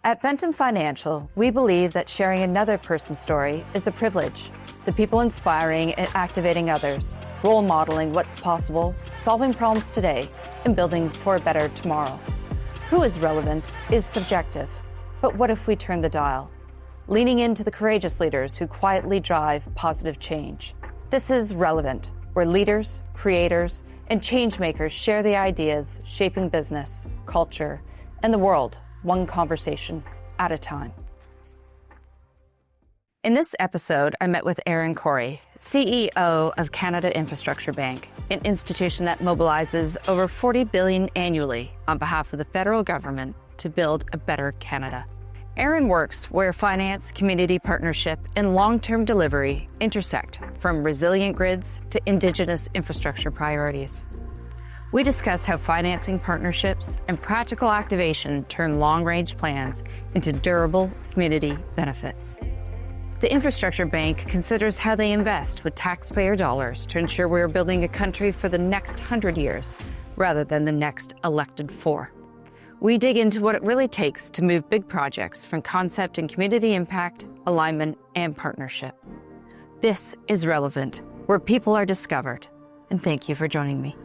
At Ventum Financial, we believe that sharing another person's story is a privilege. The people inspiring and activating others, role modeling what's possible, solving problems today, and building for a better tomorrow. Who is relevant is subjective, but what if we turn the dial? Leaning into the courageous leaders who quietly drive positive change. This is ReleVant, where leaders, creators, and change makers share the ideas shaping business, culture, and the world, one conversation at a time. In this episode, I met with Ehren Cory, CEO of Canada Infrastructure Bank, an institution that mobilizes over $40 billion annually on behalf of the federal government to build a better Canada. Ehren works where finance, community partnership, and long-term delivery intersect, from resilient grids to Indigenous infrastructure priorities. We discuss how financing partnerships and practical activation turn long-range plans into durable community benefits. The Infrastructure Bank considers how they invest with taxpayer dollars to ensure we are building a country for the next 100 years rather than the next elected 4. We dig into what it really takes to move big projects from concept and community impact, alignment, and partnership. This is ReleVant, where people are discovered. And thank you for joining me.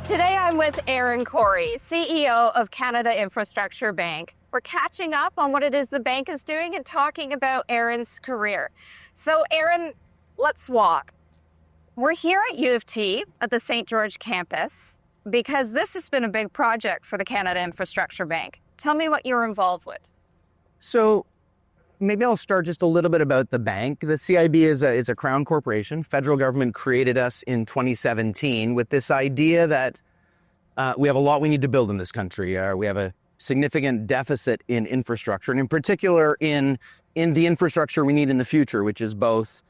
Today I'm with Ehren Cory, CEO of Canada Infrastructure Bank. We're catching up on what it is the bank is doing and talking about Ehren's career. So Ehren, let's walk. We're here at U of T at the St. George campus because this has been a big project for the Canada Infrastructure Bank. Tell me what you're involved with. So maybe I'll start just a little bit about the bank. The CIB is a crown corporation. Federal government created us in 2017 with this idea that we have a lot we need to build in this country. We have a significant deficit in infrastructure, and in particular in the infrastructure we need in the future, which is both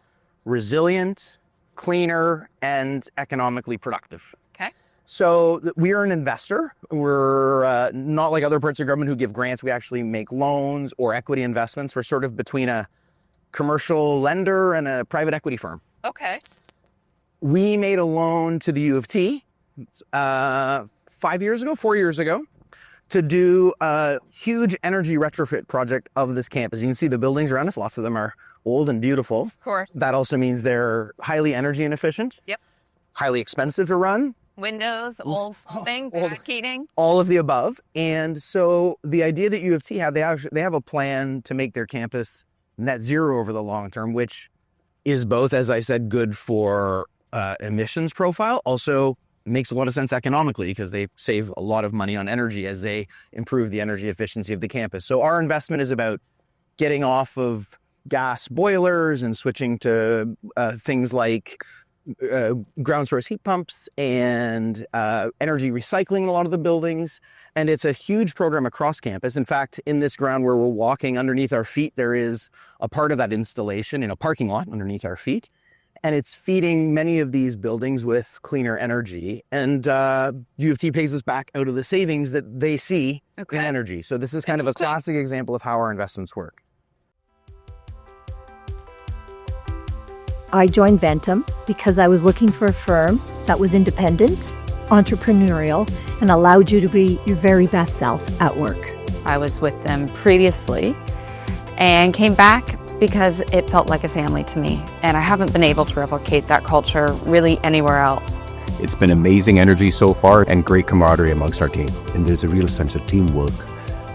resilient, cleaner, and economically productive. Okay. So we are an investor. We're not like other parts of government who give grants. We actually make loans or equity investments. We're sort of between a commercial lender and a private equity firm. Okay. We made a loan to the U of T 4 years ago, to do a huge energy retrofit project of this campus. You can see the buildings around us. Lots of them are old and beautiful. Of course. That also means they're highly energy inefficient. Yep. Highly expensive to run. Windows, old folding, back heating. All of the above. And so the idea that U of T had, they have a plan to make their campus net zero over the long term, which is both, as I said, good for emissions profile, also makes a lot of sense economically because they save a lot of money on energy as they improve the energy efficiency of the campus. So our investment is about getting off of gas boilers and switching to things like ground source heat pumps and energy recycling in a lot of the buildings. And it's a huge program across campus. In fact, in this ground where we're walking, underneath our feet, there is a part of that installation in a parking lot underneath our feet. And it's feeding many of these buildings with cleaner energy. And U of T pays us back out of the savings that they see in energy. So this is kind of a classic example of how our investments work. I joined Ventum because I was looking for a firm that was independent, entrepreneurial, and allowed you to be your very best self at work. I was with them previously and came back because it felt like a family to me. And I haven't been able to replicate that culture really anywhere else. It's been amazing energy so far and great camaraderie amongst our team. And there's a real sense of teamwork,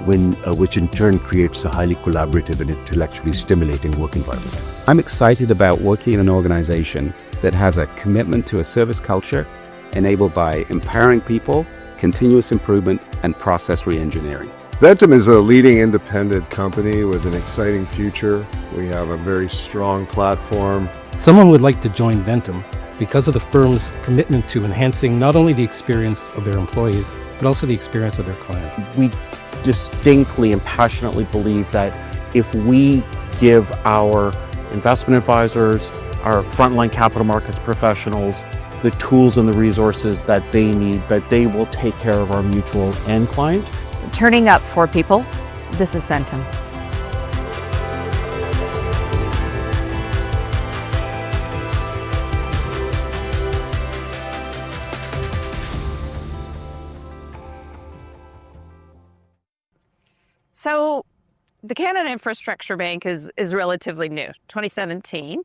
which in turn creates a highly collaborative and intellectually stimulating work environment. I'm excited about working in an organization that has a commitment to a service culture enabled by empowering people, continuous improvement, and process re-engineering. Ventum is a leading independent company with an exciting future. We have a very strong platform. Someone would like to join Ventum because of the firm's commitment to enhancing not only the experience of their employees, but also the experience of their clients. We distinctly and passionately believe that if we give our investment advisors, our frontline capital markets professionals, the tools and the resources that they need, that they will take care of our mutual end client. Turning up for people, this is Ventum. So the Canada Infrastructure Bank is relatively new, 2017.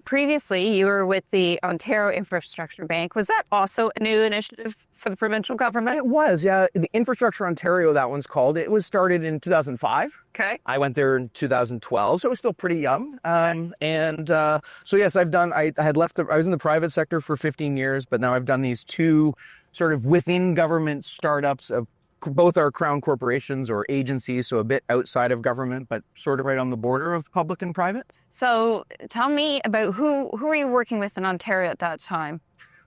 Previously, you were with the Ontario Infrastructure Bank. Was that also a new initiative for the provincial government? It was, yeah. The Infrastructure Ontario, that one's called. It was started in 2005. Okay. I went there in 2012, so it was still pretty young. So yes, I was in the private sector for 15 years, but now I've done these two sort of within government startups of both are crown corporations or agencies, so a bit outside of government, but sort of right on the border of public and private. So tell me about who were you working with in Ontario at that time?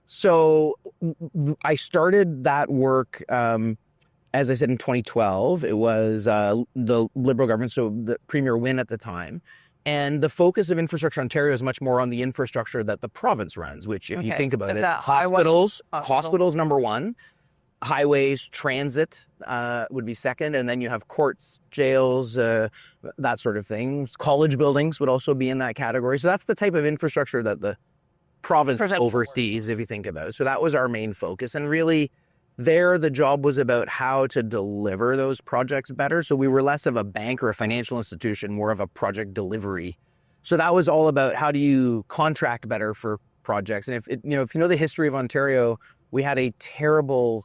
So I started that work, as I said, in 2012. It was the Liberal government, so the Premier Wynne at the time. And the focus of Infrastructure Ontario is much more on the infrastructure that the province runs, which if you think about it, hospitals number one. Highways, transit would be second, and then you have courts, jails, that sort of thing. College buildings would also be in that category. So that's the type of infrastructure that the province oversees, if you think about it. So that was our main focus. And really, there, the job was about how to deliver those projects better. So we were less of a bank or a financial institution, more of a project delivery. So that was all about how do you contract better for projects. And if you know the history of Ontario, we had a terrible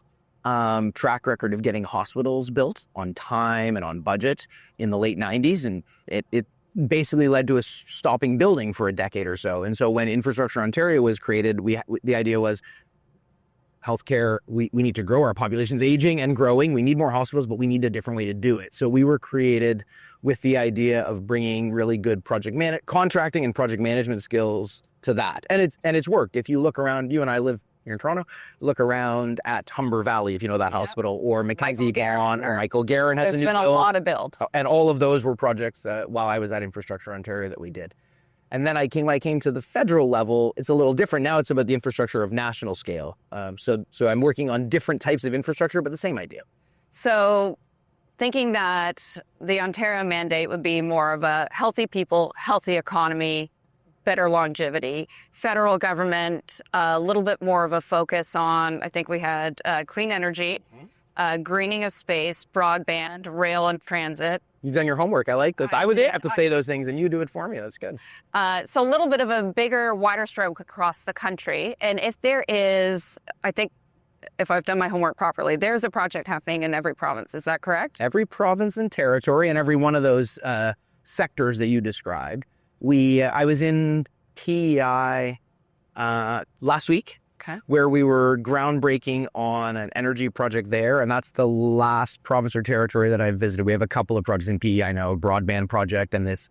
track record of getting hospitals built on time and on budget in the late 90s. And it basically led to us stopping building for a decade or so. And so when Infrastructure Ontario was created, the idea was healthcare, we need to grow. Our population's aging and growing. We need more hospitals, but we need a different way to do it. So we were created with the idea of bringing really good contracting and project management skills to that. And it's worked. If you look around, you and I live here in Toronto, look around at Humber Valley, if you know that hospital, or McKinsey or Michael Garron has There's been a lot of build. And all of those were projects while I was at Infrastructure Ontario that we did. And then when I came to the federal level, it's a little different. Now it's about the infrastructure of national scale. So I'm working on different types of infrastructure, but the same idea. So thinking that the Ontario mandate would be more of a healthy people, healthy economy, better longevity. Federal government, a little bit more of a focus on, I think we had clean energy, greening of space, broadband, rail and transit. You've done your homework. I like this. I would have to say those things and you do it for me. That's good. So a little bit of a bigger, wider stroke across the country. And if there is, I think, if I've done my homework properly, there's a project happening in every province. Is that correct? Every province and territory and every one of those sectors that you described. I was in PEI last week, where we were groundbreaking on an energy project there, and that's the last province or territory that I've visited. We have a couple of projects in PEI now, a broadband project and this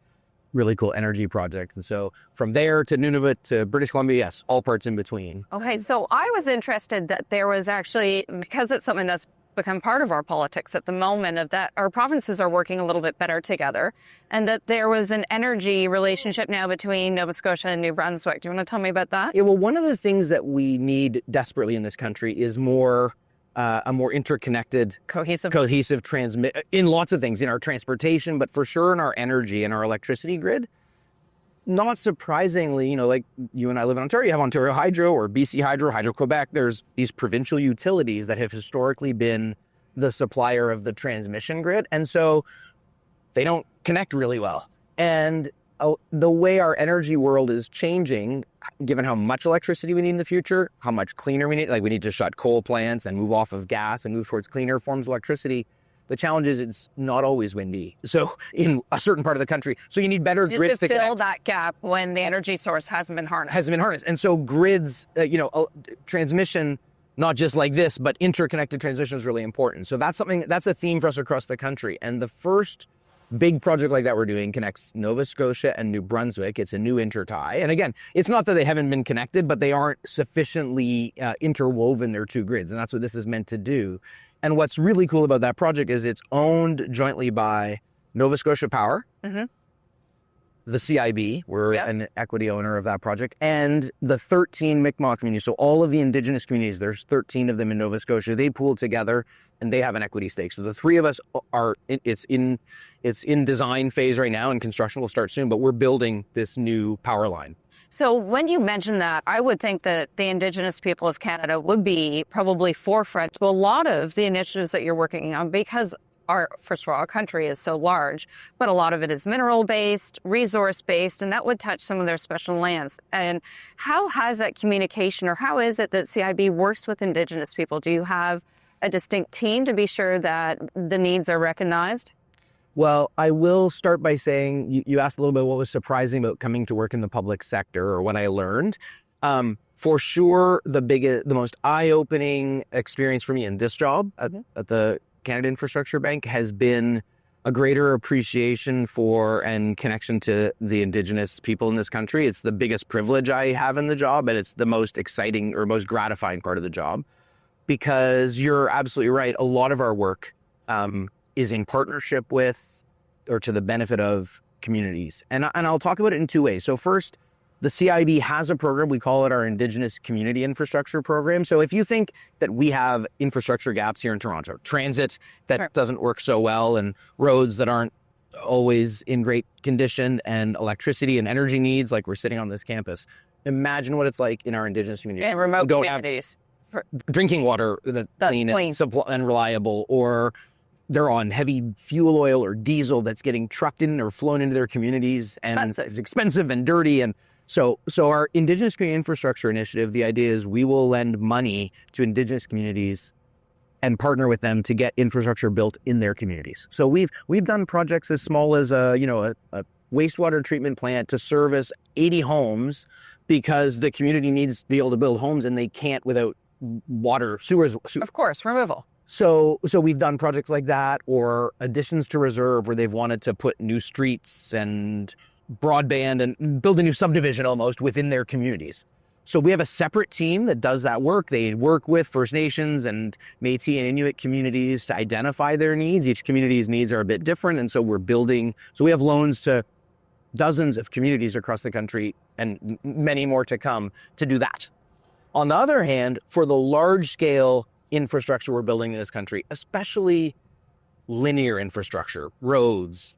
really cool energy project. And so from there to Nunavut to British Columbia, yes, all parts in between. Okay, so I was interested that there was actually, because it's something that's become part of our politics at the moment, of that our provinces are working a little bit better together, and that there was an energy relationship now between Nova Scotia and New Brunswick. Do you want to tell me about that? Yeah, well, one of the things that we need desperately in this country is a more interconnected, cohesive transmit in lots of things, in our transportation, but for sure in our energy and our electricity grid. Not surprisingly, like you and I live in Ontario, you have Ontario Hydro or BC Hydro, Hydro-Quebec. There's these provincial utilities that have historically been the supplier of the transmission grid. And so they don't connect really well. And the way our energy world is changing, given how much electricity we need in the future, how much cleaner we need, like we need to shut coal plants and move off of gas and move towards cleaner forms of electricity. The challenge is it's not always windy. So in a certain part of the country, so you need better grids to fill that gap when the energy source hasn't been harnessed. And so grids, transmission, not just like this, but interconnected transmission is really important. So that's a theme for us across the country. And the first big project like that we're doing connects Nova Scotia and New Brunswick. It's a new intertie. And again, it's not that they haven't been connected, but they aren't sufficiently interwoven, their two grids. And that's what this is meant to do. And what's really cool about that project is it's owned jointly by Nova Scotia Power, the CIB, we're an equity owner of that project, and the 13 Mi'kmaq communities. So all of the Indigenous communities, there's 13 of them in Nova Scotia, they pool together and they have an equity stake. So the three of us it's in design phase right now, and construction will start soon, but we're building this new power line. So when you mention that, I would think that the Indigenous people of Canada would be probably forefront to a lot of the initiatives that you're working on, because first of all, our country is so large, but a lot of it is mineral-based, resource-based, and that would touch some of their special lands. And how has that communication, or how is it that CIB works with Indigenous people? Do you have a distinct team to be sure that the needs are recognized? Well, I will start by saying, you asked a little bit what was surprising about coming to work in the public sector, or what I learned. For sure, the most eye-opening experience for me in this job at the Canada Infrastructure Bank has been a greater appreciation for and connection to the Indigenous people in this country. It's the biggest privilege I have in the job, and it's the most exciting or most gratifying part of the job, because you're absolutely right. A lot of our work is in partnership with or to the benefit of communities. And I'll talk about it in two ways. So first, the CIB has a program, we call it our Indigenous Community Infrastructure Program. So if you think that we have infrastructure gaps here in Toronto, transit that doesn't work so well, and roads that aren't always in great condition, and electricity and energy needs, like we're sitting on this campus, imagine what it's like in our Indigenous communities. And remote don't communities. Have drinking water that's clean. And reliable, or they're on heavy fuel oil or diesel that's getting trucked in or flown into their communities, and it's expensive and dirty. And so our Indigenous Community Infrastructure Initiative, the idea is we will lend money to Indigenous communities and partner with them to get infrastructure built in their communities. So we've done projects as small as a wastewater treatment plant to service 80 homes, because the community needs to be able to build homes and they can't without water, sewers. Of course, removal. So we've done projects like that, or additions to reserve where they've wanted to put new streets and broadband and build a new subdivision almost within their communities. So we have a separate team that does that work. They work with First Nations and Métis and Inuit communities to identify their needs. Each community's needs are a bit different. And so we have loans to dozens of communities across the country, and many more to come, to do that. On the other hand, for the large scale infrastructure we're building in this country, especially linear infrastructure, roads,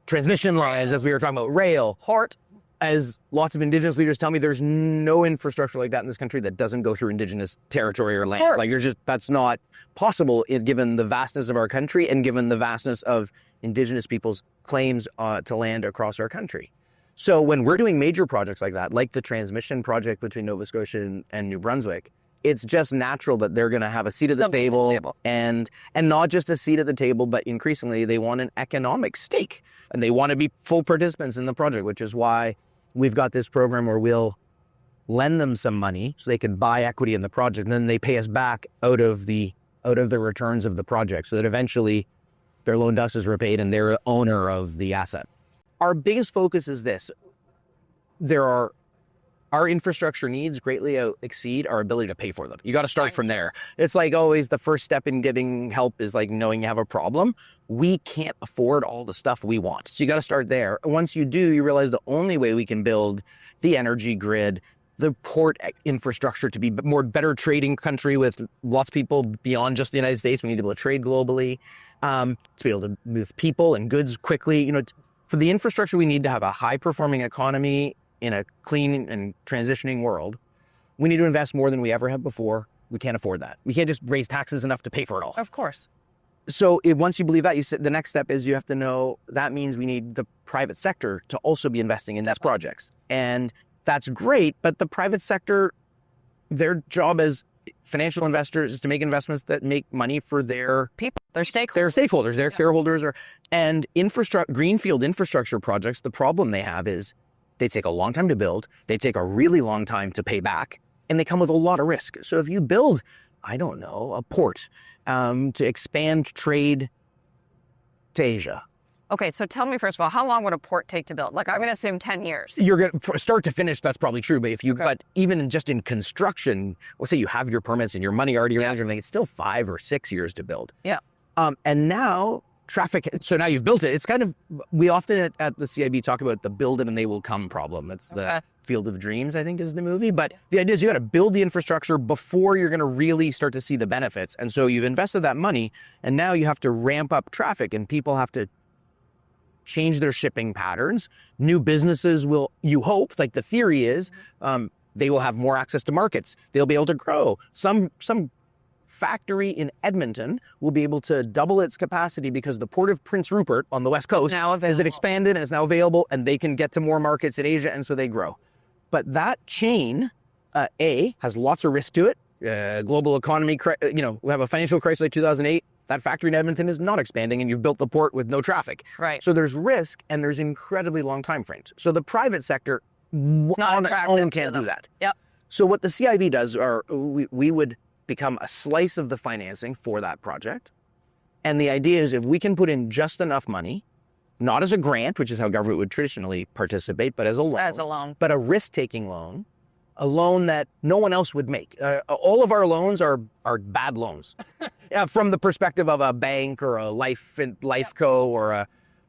transmission lines, as we were talking about, rail, port, as lots of Indigenous leaders tell me, there's no infrastructure like that in this country that doesn't go through Indigenous territory or land. Like that's not possible given the vastness of our country and given the vastness of Indigenous people's claims to land across our country. So when we're doing major projects like that, like the transmission project between Nova Scotia and New Brunswick, it's just natural that they're going to have a seat at the table, and not just a seat at the table, but increasingly they want an economic stake, and they want to be full participants in the project, which is why we've got this program where we'll lend them some money so they can buy equity in the project, and then they pay us back out of the returns of the project, so that eventually their loan to us is repaid and they're owner of the asset. Our biggest focus is this. Our infrastructure needs greatly exceed our ability to pay for them. You got to start from there. It's like always, the first step in getting help is like knowing you have a problem. We can't afford all the stuff we want. So you got to start there. Once you do, you realize the only way we can build the energy grid, the port infrastructure to be better trading country with lots of people beyond just the United States. We need to be able to trade globally, to be able to move people and goods quickly. For the infrastructure, we need to have a high performing economy in a clean and transitioning world. We need to invest more than we ever have before. We can't afford that. We can't just raise taxes enough to pay for it all. Of course. So once you believe that, the next step is you have to know that means we need the private sector to also be investing in these projects. And that's great, but the private sector, their job as financial investors is to make investments that make money for their people, their stakeholders. Their stakeholders, their shareholders, and greenfield infrastructure projects. The problem they have is they take a long time to build, they take a really long time to pay back, and they come with a lot of risk. So if you build, a port to expand trade to Asia. Okay, so tell me first of all, how long would a port take to build? Like, I'm going to assume 10 years. You're going to start to finish. That's probably true. But but even just in construction, let's say you have your permits and your money already around everything, it's still 5 or 6 years to build. Yeah. And now traffic. So now you've built it. It's kind of, we often at the CIB talk about the build it and they will come problem. That's the Field of Dreams, I think, is the movie. But the idea is you got to build the infrastructure before you're going to really start to see the benefits. And so you've invested that money, and now you have to ramp up traffic, and people have to change their shipping patterns. New businesses will, you hope, like the theory is, they will have more access to markets. They'll be able to grow. Some factory in Edmonton will be able to double its capacity because the port of Prince Rupert on the west coast has been expanded and is now available, and they can get to more markets in Asia, and so they grow. But that chain, has lots of risk to it. Global economy, we have a financial crisis like 2008. That factory in Edmonton is not expanding, and you've built the port with no traffic. Right. So there's risk, and there's incredibly long time frames. So the private sector on its own can't do that. Yep. So what the CIB does, we would become a slice of the financing for that project. And the idea is if we can put in just enough money, not as a grant, which is how government would traditionally participate, but as a loan. As a loan. But a risk-taking loan, a loan that no one else would make. All of our loans are bad loans. From the perspective of a bank or a life co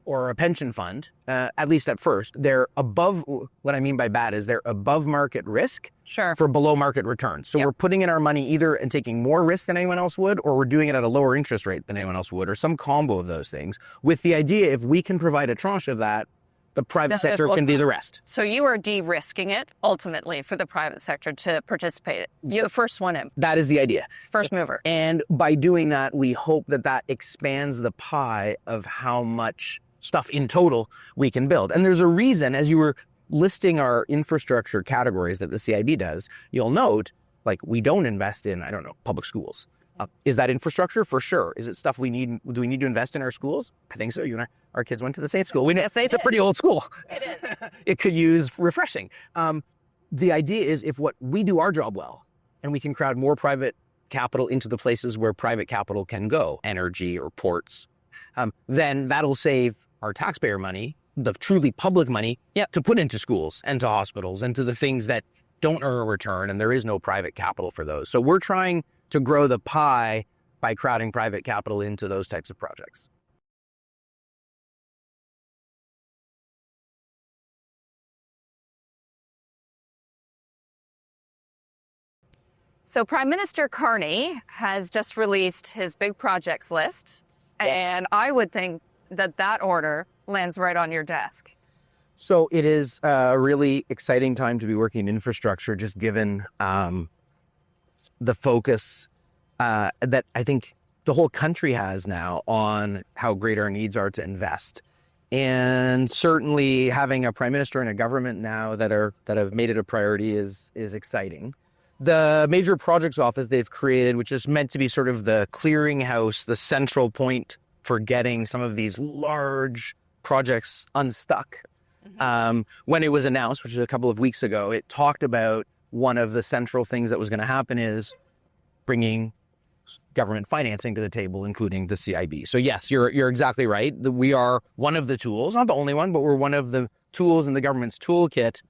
or a pension fund, at least at first, they're above, what I mean by bad is they're above market risk for below market returns. So we're putting in our money either and taking more risk than anyone else would, or we're doing it at a lower interest rate than anyone else would, or some combo of those things, with the idea if we can provide a tranche of that, the private sector can do the rest. So you are de-risking it, ultimately, for the private sector to participate. You're the first one in. That is the idea. First mover. And by doing that, we hope that expands the pie of how much stuff in total we can build. And there's a reason, as you were listing our infrastructure categories that the CIB does, you'll note, like, we don't invest in, public schools. Is that infrastructure? For sure. Is it stuff do we need to invest in our schools? I think so. Our kids went to the same school. It's a pretty old school. It is. It could use refreshing. The idea is if we do our job well, and we can crowd more private capital into the places where private capital can go, energy or ports, then that'll save our taxpayer money, the truly public money, to put into schools and to hospitals and to the things that don't earn a return, and there is no private capital for those. So we're trying to grow the pie by crowding private capital into those types of projects. So Prime Minister Carney has just released his big projects list, and I would think that order lands right on your desk. So it is a really exciting time to be working in infrastructure, just given the focus that I think the whole country has now on how great our needs are to invest. And certainly having a prime minister and a government now that have made it a priority is exciting. The major projects office they've created, which is meant to be sort of the clearinghouse, the central point for getting some of these large projects unstuck. When it was announced, which is a couple of weeks ago, it talked about one of the central things that was going to happen is bringing government financing to the table, including the CIB. So yes, you're exactly right. We are one of the tools, not the only one, but we're one of the tools in the government's toolkit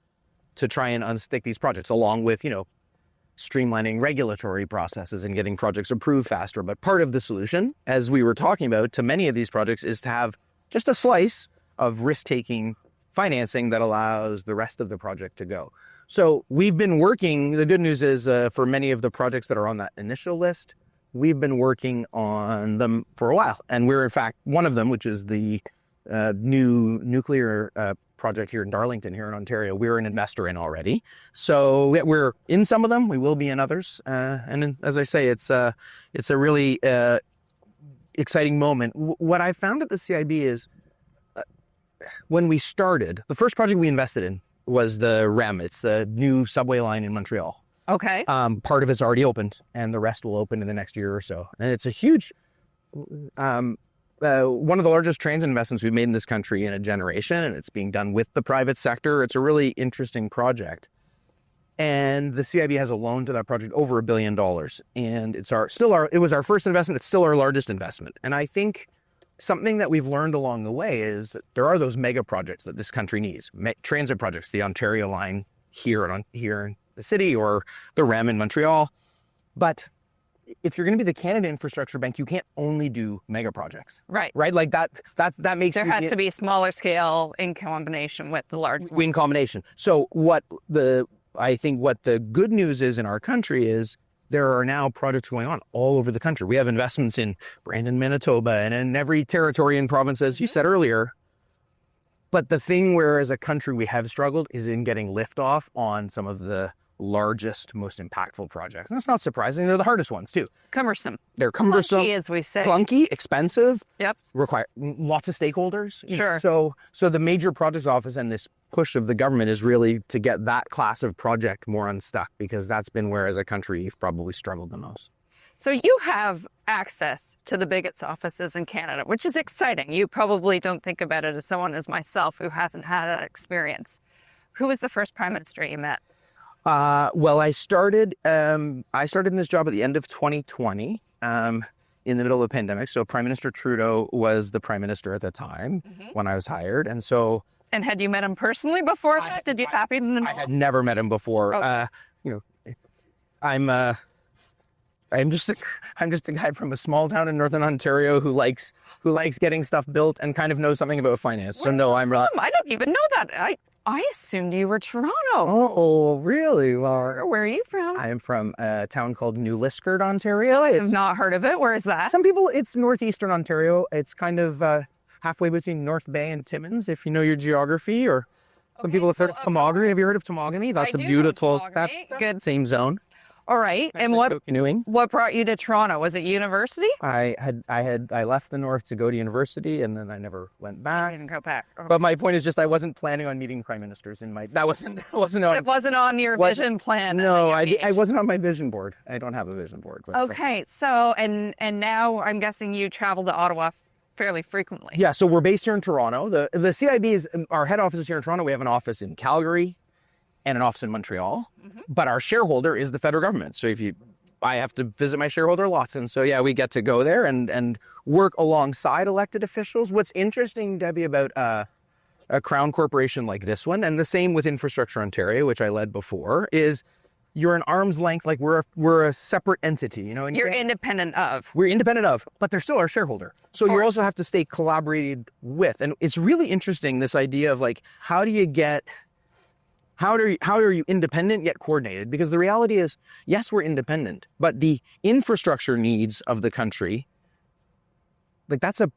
to try and unstick these projects, along with, streamlining regulatory processes and getting projects approved faster. But part of the solution, as we were talking about, to many of these projects is to have just a slice of risk-taking financing that allows the rest of the project to go. So we've been working, the good news is for many of the projects that are on that initial list, we've been working on them for a while. And we're in fact one of them, which is the new nuclear project here in Darlington, here in Ontario, we're an investor in already. So we're in some of them, we will be in others. And as I say, it's a really exciting moment. What I found at the CIB is when we started, the first project we invested in was the REM. It's the new subway line in Montreal. Okay. Part of it's already opened, and the rest will open in the next year or so. And it's a huge, one of the largest transit investments we've made in this country in a generation, and it's being done with the private sector. It's a really interesting project. And the CIB has a loan to that project over $1 billion. And it was our first investment. It's still our largest investment. And I think something that we've learned along the way is that there are those mega projects that this country needs. Transit projects, the Ontario line here in the city, or the REM in Montreal. But if you're going to be the Canada Infrastructure Bank, you can't only do mega projects. Right. Right? Like that makes there has to be smaller scale in combination with the large one. In combination. So I think what the good news is in our country is there are now projects going on all over the country. We have investments in Brandon, Manitoba, and in every territory and province, as you said earlier. But the thing where as a country we have struggled is in getting liftoff on some of the largest, most impactful projects. And that's not surprising. They're the hardest ones too. Cumbersome. They're cumbersome, Clunky, as we say. clunky, expensive. Yep. Require lots of stakeholders. you know. Sure. So the major projects office and this push of the government is really to get that class of project more unstuck, because that's been where, as a country, you've probably struggled the most. So you have access to the biggest offices in Canada, which is exciting. You probably don't think about it as someone as myself who hasn't had that experience. Who was the first prime minister you met? Well, I started in this job at the end of 2020, in the middle of the pandemic. So Prime Minister Trudeau was the prime minister at the time when I was hired. And so... And had you met him personally before that? Did you happen to know? I had never met him before. Okay. I'm just a guy from a small town in Northern Ontario who likes getting stuff built and kind of knows something about finance. So no, I'm I don't even know that. I assumed you were Toronto. Oh, really? Well, Where are you from? I am from a town called New Liskeard, Ontario. I've not heard of it. Where is that? Some people, it's northeastern Ontario. It's kind of halfway between North Bay and Timmins, if you know your geography. Or some people have heard of Tomogany. Have you heard of Tomogany? That's I a do beautiful. know Tomogany. That's Good. same zone. All right. And Canoeing. what brought you to Toronto? Was it university? I left the north to go to university, and then I never went I back. didn't go back. Okay. But my point is just I wasn't planning on meeting prime ministers in my. That wasn't on. It wasn't on your vision plan. No, at a young I age. wasn't on my vision board. I don't have a vision board. Okay. So and now I'm guessing you travel to Ottawa fairly frequently. Yeah. So we're based here in Toronto. The CIB is our head office is here in Toronto. We have an office in Calgary, and an office in Montreal. But our shareholder is the federal government. So I have to visit my shareholder lots. And so, yeah, we get to go there and work alongside elected officials. What's interesting, Debbie, about a crown corporation like this one, and the same with Infrastructure Ontario, which I led before, is you're an arm's length, like we're a separate entity, you know. And You're independent of. we're independent of, but they're still our shareholder. So you also have to stay collaborated with. And it's really interesting, this idea of like, how are you independent yet coordinated? Because the reality is, yes, we're independent, but the infrastructure needs of the country, like that's a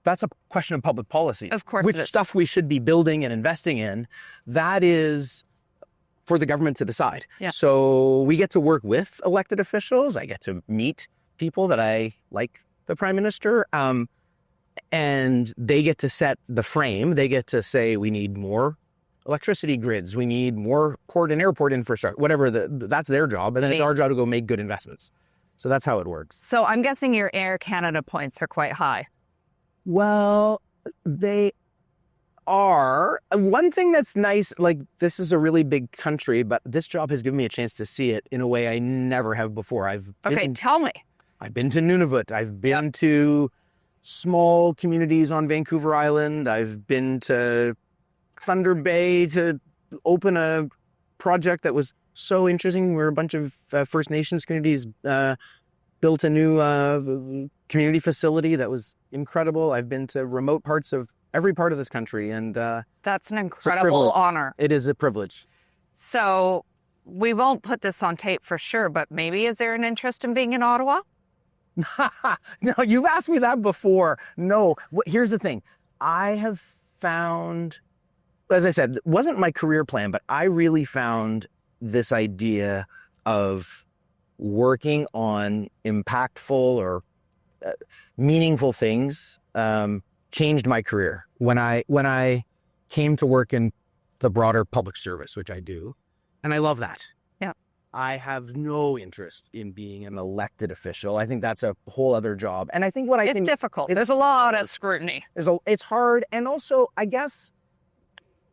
question of public policy. Of course Which it is. stuff we should be building and investing in, that is for the government to decide. Yeah. So we get to work with elected officials. I get to meet people that I like, the prime minister, and they get to set the frame. They get to say, we need more electricity grids, we need more port and airport infrastructure, whatever, that's their job. And then it's our job to go make good investments. So that's how it works. So I'm guessing your Air Canada points are quite high. Well, they are. One thing that's nice, like this is a really big country, but this job has given me a chance to see it in a way I never have before. Tell me. I've been to Nunavut. I've been to small communities on Vancouver Island. I've been to Thunder Bay to open a project that was so interesting, where a bunch of First Nations communities built a new community facility that was incredible. I've been to remote parts of every part of this country, and That's an incredible honor. it is a privilege. So we won't put this on tape for sure, but maybe is there an interest in being in Ottawa? No, you've asked me that before. No, here's the thing. I have found, as I said, it wasn't my career plan, but I really found this idea of working on impactful or meaningful things changed my career. When I came to work in the broader public service, which I do, and I love that. Yeah. I have no interest in being an elected official. I think that's a whole other job. And I think It's difficult. There's a lot of scrutiny. It's hard. And also, I guess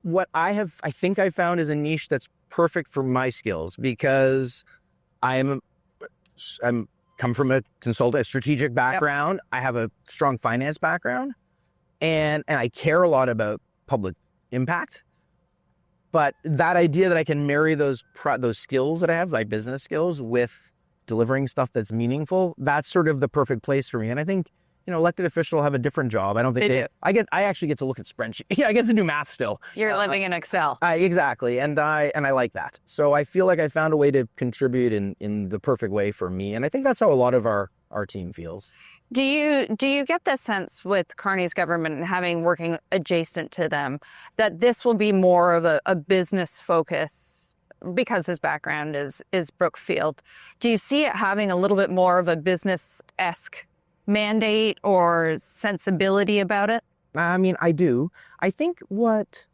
what I think I found is a niche that's perfect for my skills, because I'm come from a strategic background. Yep. I have a strong finance background, and I care a lot about public impact. But that idea that I can marry those skills that I have, like business skills, with delivering stuff that's meaningful, that's sort of the perfect place for me. And I think, elected officials have a different job. I don't think I actually get to look at spreadsheets. Yeah, I get to do math still. You're living in Excel. Exactly. And I like that. So I feel like I found a way to contribute in the perfect way for me. And I think that's how a lot of our team feels. Do you get the sense with Carney's government and having working adjacent to them that this will be more of a business focus because his background is Brookfield. Do you see it having a little bit more of a business-esque mandate or sensibility about it? I mean, I do. I think what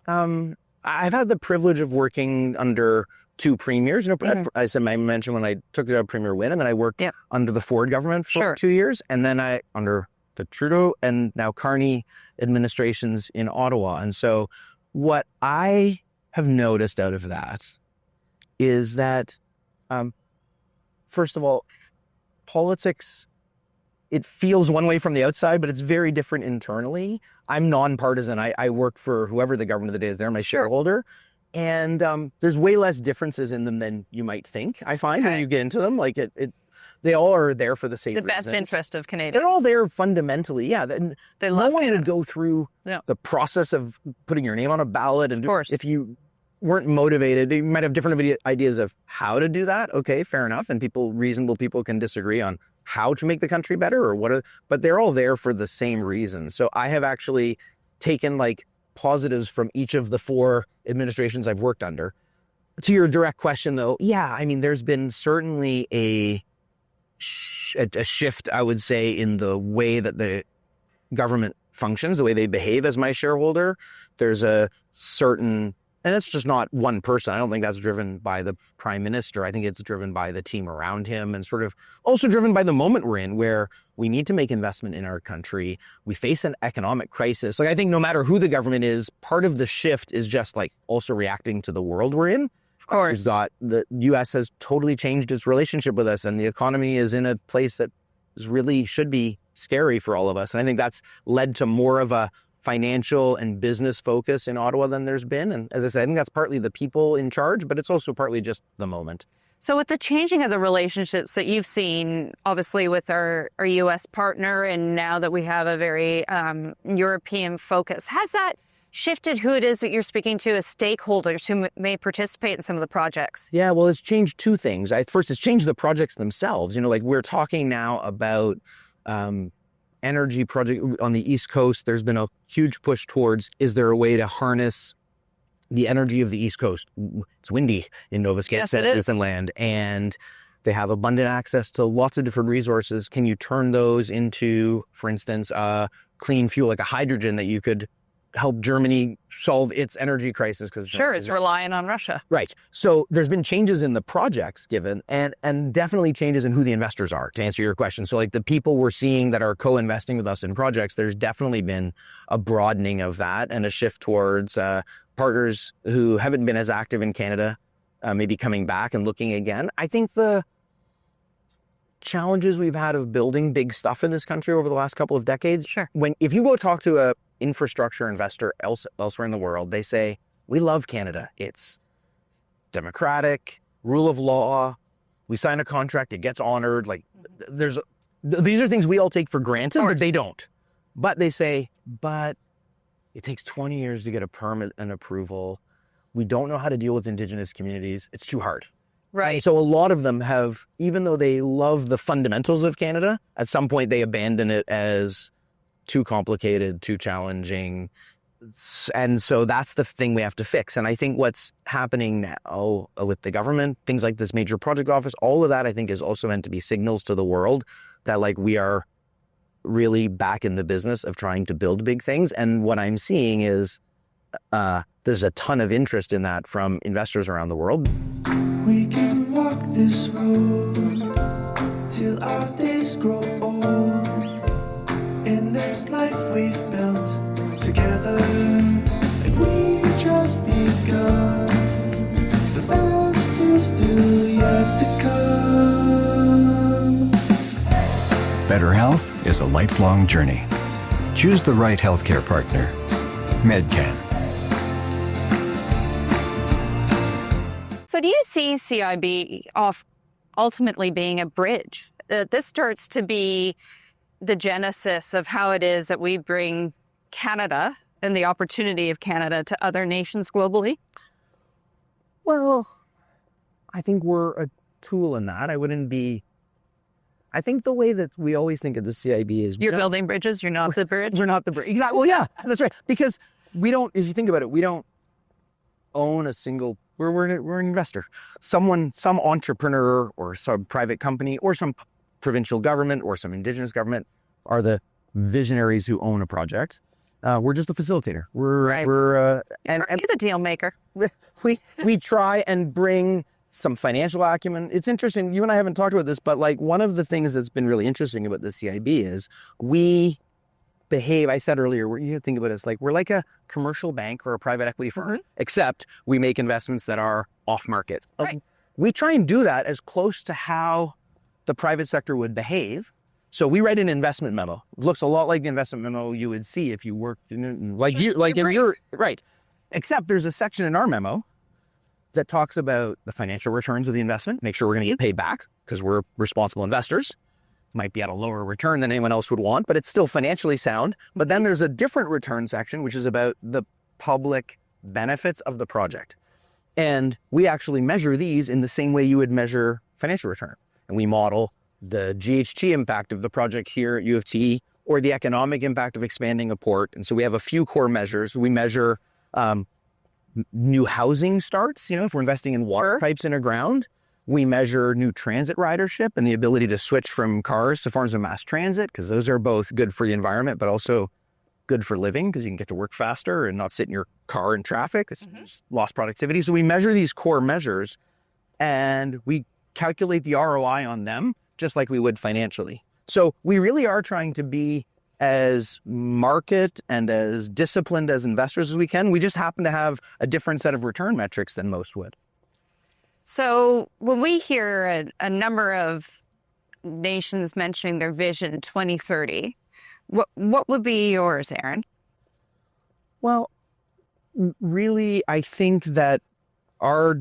I've had the privilege of working under two premiers. You know, I mentioned when I took the job, Premier Wynne, and then I worked under the Ford government for 2 years, and then I under the Trudeau and now Carney administrations in Ottawa. And so what I have noticed out of that is that, first of all, politics, it feels one way from the outside, but it's very different internally. I'm non-partisan. I work for whoever the government of the day is. They're my shareholder. And there's way less differences in them than you might think, I find, when you get into them. Like they all are there for the same reasons. The best interest of Canadians. They're all there fundamentally, yeah. They love no one Canada. would go through the process of putting your name on a ballot. And if you weren't motivated, you might have different ideas of how to do that. Okay, fair enough. And reasonable people can disagree on how to make the country better or but they're all there for the same reason. So I have actually taken like positives from each of the four administrations I've worked under. To your direct question though, yeah, I mean, there's been certainly a shift, I would say, in the way that the government functions, the way they behave as my shareholder. There's a certain, and that's just not one person. I don't think that's driven by the Prime Minister. I think it's driven by the team around him and sort of also driven by the moment we're in where we need to make investment in our country. We face an economic crisis. Like I think no matter who the government is, part of the shift is just like also reacting to the world we're in. Of course. The U.S. has totally changed its relationship with us and the economy is in a place that really should be scary for all of us. And I think that's led to more of a financial and business focus in Ottawa than there's been. And as I said, I think that's partly the people in charge, but it's also partly just the moment. So with the changing of the relationships that you've seen, obviously with our U.S. partner, and now that we have a very European focus, has that shifted who it is that you're speaking to as stakeholders who may participate in some of the projects? Yeah, well, it's changed two things. First, it's changed the projects themselves. You know, like we're talking now about energy project on the East Coast. There's been a huge push towards, is there a way to harness the energy of the East Coast? It's windy in Nova Scotia, Newfoundland, and they have abundant access to lots of different resources. Can you turn those into, for instance, clean fuel, like a hydrogen that you could help Germany solve its energy crisis? Because it's relying on Russia. Right. So there's been changes in the projects given and definitely changes in who the investors are, to answer your question. So like the people we're seeing that are co-investing with us in projects, there's definitely been a broadening of that and a shift towards partners who haven't been as active in Canada, maybe coming back and looking again. I think the challenges we've had of building big stuff in this country over the last couple of decades, if you go talk to a infrastructure investor elsewhere in the world, they say, we love Canada. It's democratic, rule of law. We sign a contract, it gets honored. Like these are things we all take for granted, but they don't. But they say, but it takes 20 years to get a permit and approval. We don't know how to deal with Indigenous communities. It's too hard. Right. And so a lot of them have, even though they love the fundamentals of Canada, at some point they abandon it as too complicated, too challenging. And so that's the thing we have to fix. And I think what's happening now with the government, things like this major project office, all of that I think is also meant to be signals to the world that like we are really back in the business of trying to build big things. And what I'm seeing is there's a ton of interest in that from investors around the world. We can walk this road till our days grow old. In this life we've built together, and we just begun. The best is still yet to come. Better health is a lifelong journey. Choose the right healthcare partner. MedCan. So do you see CIB ultimately being a bridge? This starts to be the genesis of how it is that we bring Canada and the opportunity of Canada to other nations globally? Well, I think we're a tool in that. I think the way that we always think of the CIB is... You're building bridges, you're not the bridge? We're not the bridge. Exactly. Well, yeah, that's right. Because we don't, if you think about it, we don't own a single we're an investor. Some entrepreneur or some private company or some provincial government or some Indigenous government are the visionaries who own a project. We're just a facilitator. We're the deal maker. We try and bring some financial acumen. It's interesting. You and I haven't talked about this, but like one of the things that's been really interesting about the CIB is we behave. I said earlier, you think about it as like we're like a commercial bank or a private equity firm, except we make investments that are off market. Right. We try and do that as close to how the private sector would behave. So we write an investment memo. It looks a lot like the investment memo you would see if you worked in right. Except there's a section in our memo that talks about the financial returns of the investment, make sure we're going to get paid back because we're responsible investors. Might be at a lower return than anyone else would want, but it's still financially sound. But then there's a different return section, which is about the public benefits of the project. And we actually measure these in the same way you would measure financial return. And we model the GHG impact of the project here at U of T or the economic impact of expanding a port. And so we have a few core measures. We measure new housing starts, if we're investing in water pipes underground. We measure new transit ridership and the ability to switch from cars to forms of mass transit, because those are both good for the environment, but also good for living because you can get to work faster and not sit in your car in traffic. It's lost productivity. So we measure these core measures and we calculate the ROI on them just like we would financially. So we really are trying to be as market and as disciplined as investors as we can. We just happen to have a different set of return metrics than most would. So when we hear a number of nations mentioning their vision 2030, what would be yours, Ehren? Well, really, I think that our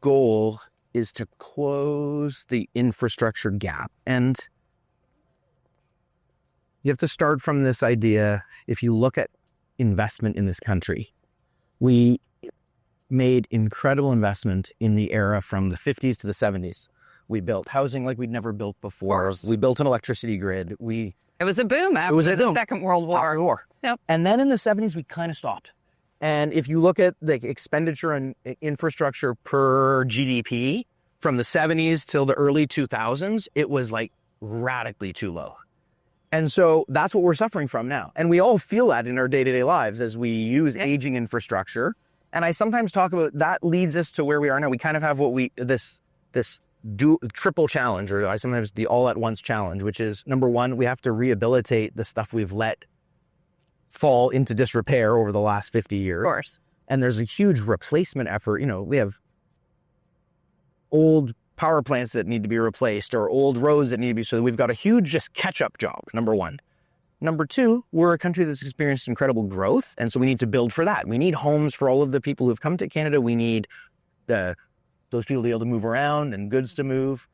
goal is to close the infrastructure gap. And you have to start from this idea. If you look at investment in this country, we made incredible investment in the era from the 50s to the 70s. We built housing like we'd never built before. We built an electricity grid. It was a boom after the Second World War. Yep. And then in the 70s, we kind of stopped. And if you look at the expenditure on infrastructure per GDP from the 70s till the early 2000s, it was like radically too low. And so that's what we're suffering from now. And we all feel that in our day-to-day lives as we use aging infrastructure. And I sometimes talk about that leads us to where we are now. We kind of have this triple challenge, or I sometimes the all-at-once challenge, which is number one, we have to rehabilitate the stuff we've let fall into disrepair over the last 50 years. Of course. And there's a huge replacement effort. We have old power plants that need to be replaced or old roads that need to be, so we've got a huge just catch-up job, number one. Number two, we're a country that's experienced incredible growth, and so we need to build for that. We need homes for all of the people who've come to Canada. We need those people to be able to move around and goods to move.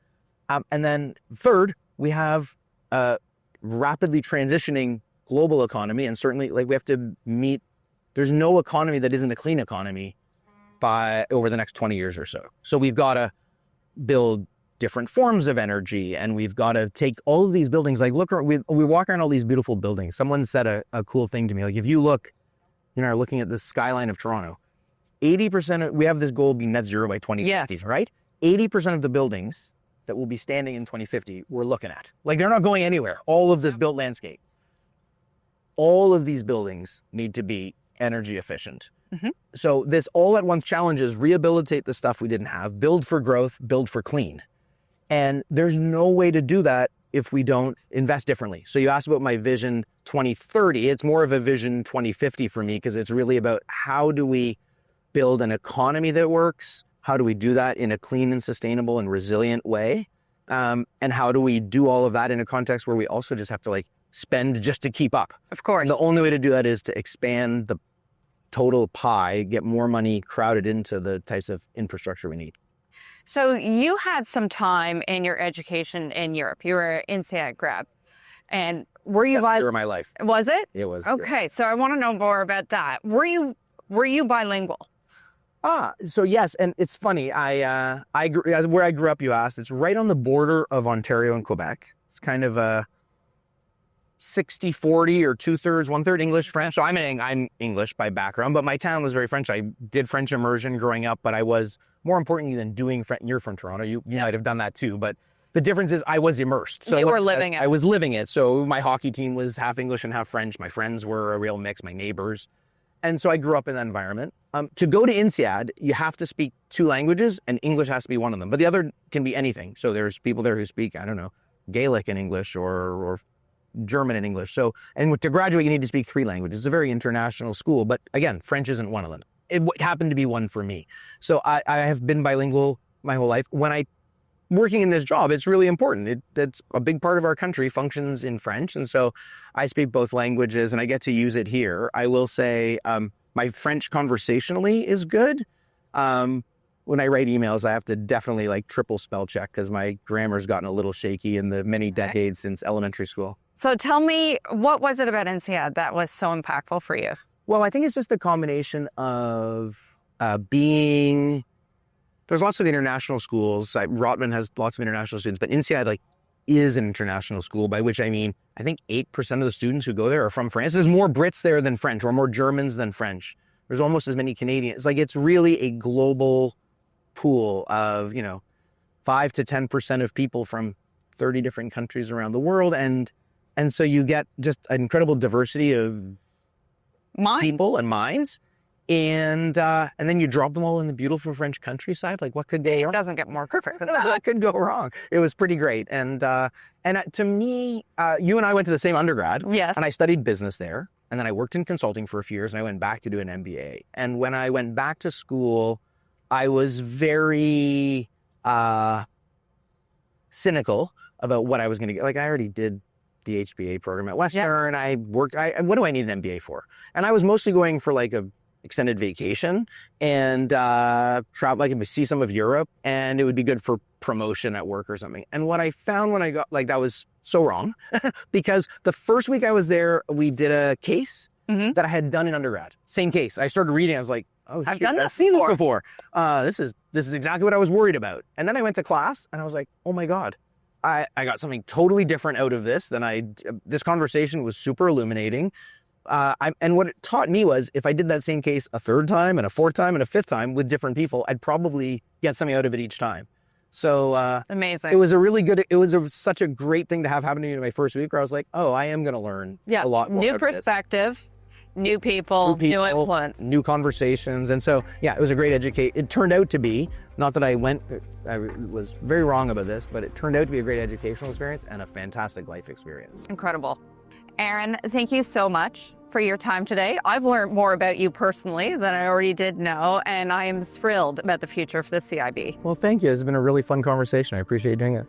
And then third, we have a rapidly transitioning global economy, and certainly we have to meet, there's no economy that isn't a clean economy by over the next 20 years or so. So we've got to build different forms of energy, and we've got to take all of these buildings, we walk around all these beautiful buildings. Someone said a cool thing to me, if you look, are looking at the skyline of Toronto, 80% we have this goal of being net zero by 2050, right? 80% of the buildings that will be standing in 2050, we're looking at. They're not going anywhere. All of this built landscape. All of these buildings need to be energy efficient. So this all-at-once challenge is rehabilitate the stuff we didn't have, build for growth, build for clean. And there's no way to do that if we don't invest differently. So you asked about my vision 2030. It's more of a vision 2050 for me, because it's really about how do we build an economy that works? How do we do that in a clean and sustainable and resilient way? And how do we do all of that in a context where we also just have to spend just to keep up? Of course. And the only way to do that is to expand the total pie, get more money crowded into the types of infrastructure we need. So you had some time in your education in Europe. You were in Zagreb. And were you year of my life. Was it? It was. Okay, so I want to know more about that. Were you bilingual? So yes, and it's funny. Where I grew up, you asked, it's right on the border of Ontario and Quebec. It's kind of 60-40 or 2/3, 1/3 English, French. So I'm English by background, but my town was very French. I did French immersion growing up, but I was, more importantly than doing French, you're from Toronto, you might have done that too, but the difference is I was immersed. So you were living it. I was living it. So my hockey team was half English and half French. My friends were a real mix, my neighbors. And so I grew up in that environment. To go to INSEAD, you have to speak 2 languages, and English has to be one of them. But the other can be anything. So there's people there who speak, I don't know, Gaelic in English or German in English. So, and to graduate, you need to speak 3 languages. It's a very international school. But again, French isn't one of them. It happened to be one for me. So I have been bilingual my whole life. When I working in this job, it's really important. That's a big part of our country functions in French. And so I speak both languages and I get to use it here. I will say my French conversationally is good. When I write emails, I have to definitely like triple spell check because my grammar's gotten a little shaky in the many decades since elementary school. So tell me, what was it about INSEAD that was so impactful for you? Well, I think it's just the combination of being... There's lots of international schools. Rotman has lots of international students, but INSEAD is an international school, by which I mean, I think 8% of the students who go there are from France. There's more Brits there than French, or more Germans than French. There's almost as many Canadians. It's really a global pool of, 5 to 10% of people from 30 different countries around the world. And so you get just an incredible diversity of people and minds. And then you drop them all in the beautiful French countryside. What could go wrong? It doesn't get more perfect than that. What could go wrong? It was pretty great. And to me, you and I went to the same undergrad. Yes. And I studied business there. And then I worked in consulting for a few years. And I went back to do an MBA. And when I went back to school, I was very cynical about what I was going to get. I already did the HBA program at Western. Yeah. I worked. What do I need an MBA for? And I was mostly going for a extended vacation and travel. I could see some of Europe, and it would be good for promotion at work or something. And what I found when I got that was so wrong because the first week I was there, we did a case that I had done in undergrad. Same case. I started reading. I was like, oh, I've done this seen this before. This is exactly what I was worried about. And then I went to class, and I was like, oh my God, I got something totally different out of this than this conversation was super illuminating. And what it taught me was if I did that same case a 3rd time and a 4th time and a 5th time with different people, I'd probably get something out of it each time. So amazing. It was such a great thing to have happen to me in my first week where I was like, oh, I am going to learn a lot more. New perspective, new people, new influence, new conversations. And so, yeah, it was a great education. It turned out to be, not that I was very wrong about this, but it turned out to be a great educational experience and a fantastic life experience. Incredible. Ehren, thank you so much for your time today. I've learned more about you personally than I already did know, and I am thrilled about the future for the CIB. Well, thank you. It's been a really fun conversation. I appreciate doing it.